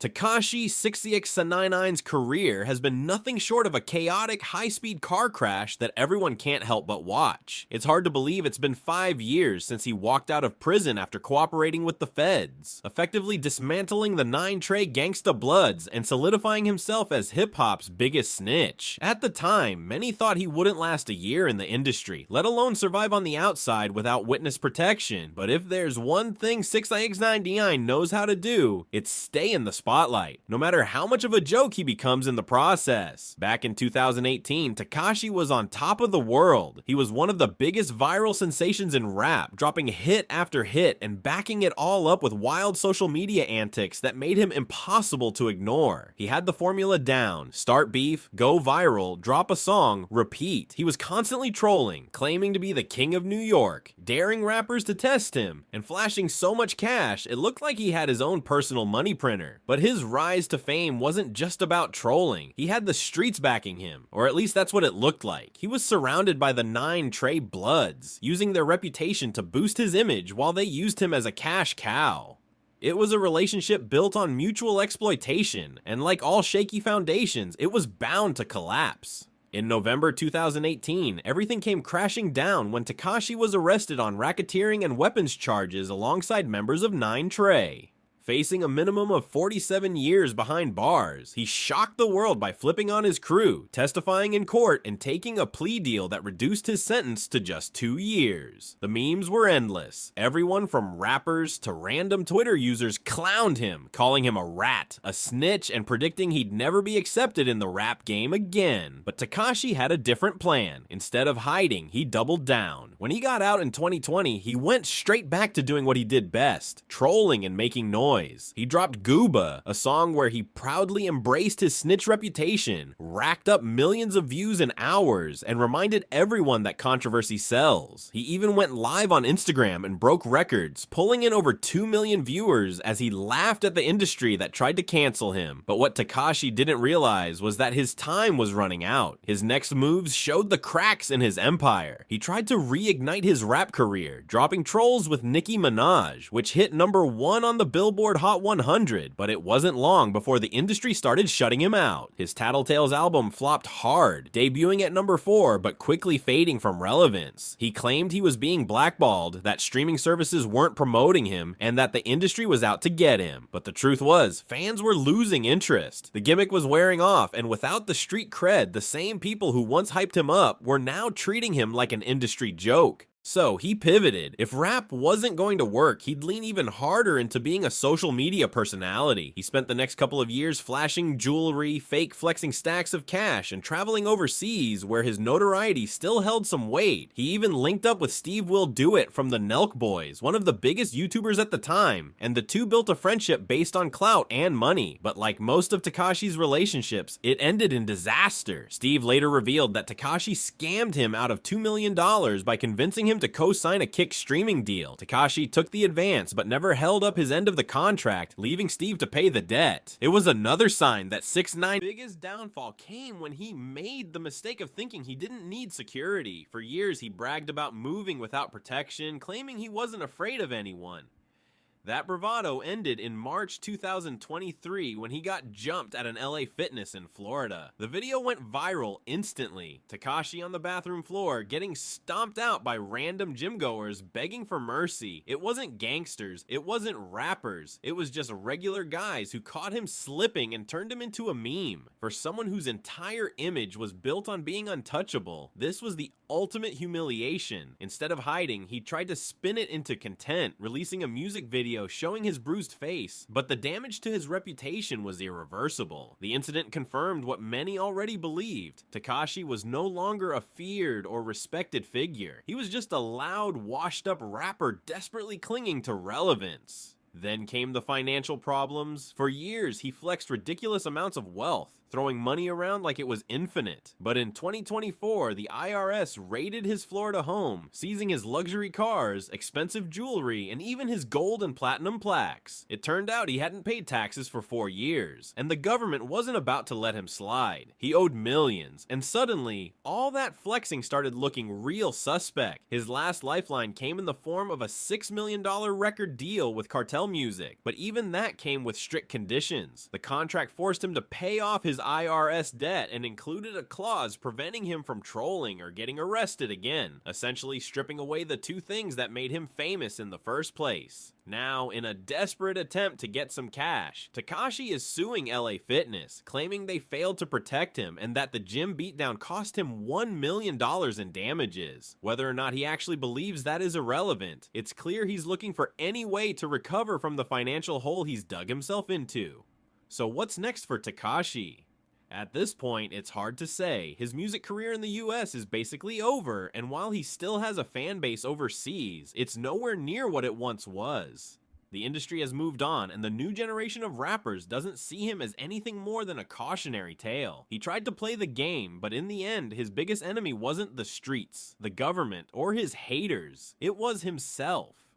Tekashi 6ix9ine's career has been nothing short of a chaotic, high-speed car crash that everyone can't help but watch. It's hard to believe it's been 5 years since he walked out of prison after cooperating with the feds, effectively dismantling the 9 Trey Gangsta Bloods and solidifying himself as hip-hop's biggest snitch. At the time, many thought he wouldn't last a year in the industry, let alone survive on the outside without witness protection. But if there's one thing 6ix9ine knows how to do, it's stay in the spotlight, no matter how much of a joke he becomes in the process. Back in 2018, Tekashi was on top of the world. He was one of the biggest viral sensations in rap, dropping hit after hit and backing it all up with wild social media antics that made him impossible to ignore. He had the formula down: start beef, go viral, drop a song, repeat. He was constantly trolling, claiming to be the king of New York, daring rappers to test him, and flashing so much cash it looked like he had his own personal money printer. But his rise to fame wasn't just about trolling. He had the streets backing him, or at least that's what it looked like. He was surrounded by the 9 Trey Bloods, using their reputation to boost his image while they used him as a cash cow. It was a relationship built on mutual exploitation, and like all shaky foundations, it was bound to collapse. In November 2018, everything came crashing down when Tekashi was arrested on racketeering and weapons charges alongside members of 9 Trey. Facing a minimum of 47 years behind bars, he shocked the world by flipping on his crew, testifying in court, and taking a plea deal that reduced his sentence to just 2 years. The memes were endless. Everyone from rappers to random Twitter users clowned him, calling him a rat, a snitch, and predicting he'd never be accepted in the rap game again. But Tekashi had a different plan. Instead of hiding, he doubled down. When he got out in 2020, he went straight back to doing what he did best: trolling and making noise. He dropped Gooba, a song where he proudly embraced his snitch reputation, racked up millions of views in hours, and reminded everyone that controversy sells. He even went live on Instagram and broke records, pulling in over 2 million viewers as he laughed at the industry that tried to cancel him. But what Tekashi didn't realize was that his time was running out. His next moves showed the cracks in his empire. He tried to reignite his rap career, dropping Trolls with Nicki Minaj, which hit #1 on the Billboard Hot 100, but it wasn't long before the industry started shutting him out. His Tattletales album flopped hard, debuting at #4 but quickly fading from relevance. He claimed he was being blackballed, that streaming services weren't promoting him, and that the industry was out to get him. But the truth was, fans were losing interest. The gimmick was wearing off, and without the street cred, the same people who once hyped him up were now treating him like an industry joke. So he pivoted. If rap wasn't going to work, he'd lean even harder into being a social media personality. He spent the next couple of years flashing jewelry, fake flexing stacks of cash, and traveling overseas where his notoriety still held some weight. He even linked up with Steve Will Do It from the Nelk Boys, one of the biggest YouTubers at the time, and the two built a friendship based on clout and money. But like most of Tekashi's relationships, it ended in disaster. Steve later revealed that Tekashi scammed him out of $2 million by convincing him to co-sign a Kick streaming deal. Tekashi took the advance but never held up his end of the contract, leaving Steve to pay the debt. It was another sign that 6ix9ine's biggest downfall came when he made the mistake of thinking he didn't need security. For years he bragged about moving without protection, claiming he wasn't afraid of anyone. That bravado ended in March 2023 when he got jumped at an LA Fitness in Florida. The video went viral instantly. Tekashi on the bathroom floor getting stomped out by random gym goers begging for mercy. It wasn't gangsters, it wasn't rappers, it was just regular guys who caught him slipping and turned him into a meme. For someone whose entire image was built on being untouchable, this was the ultimate humiliation. Instead of hiding, he tried to spin it into content, releasing a music video showing his bruised face, but the damage to his reputation was irreversible. The incident confirmed what many already believed. Tekashi was no longer a feared or respected figure. He was just a loud, washed-up rapper desperately clinging to relevance. Then came the financial problems. For years, he flexed ridiculous amounts of wealth, throwing money around like it was infinite. But in 2024, the IRS raided his Florida home, seizing his luxury cars, expensive jewelry, and even his gold and platinum plaques. It turned out he hadn't paid taxes for 4 years, and the government wasn't about to let him slide. He owed millions, and suddenly, all that flexing started looking real suspect. His last lifeline came in the form of a $6 million record deal with cartel sell music, but even that came with strict conditions. The contract forced him to pay off his IRS debt and included a clause preventing him from trolling or getting arrested again, essentially stripping away the two things that made him famous in the first place. Now, in a desperate attempt to get some cash, Tekashi is suing LA Fitness, claiming they failed to protect him and that the gym beatdown cost him $1 million in damages. Whether or not he actually believes that is irrelevant, it's clear he's looking for any way to recover from the financial hole he's dug himself into. So what's next for Tekashi? At this point, it's hard to say. His music career in the US is basically over, and while he still has a fan base overseas, it's nowhere near what it once was. The industry has moved on, and the new generation of rappers doesn't see him as anything more than a cautionary tale. He tried to play the game, but in the end, his biggest enemy wasn't the streets, the government, or his haters. It was himself.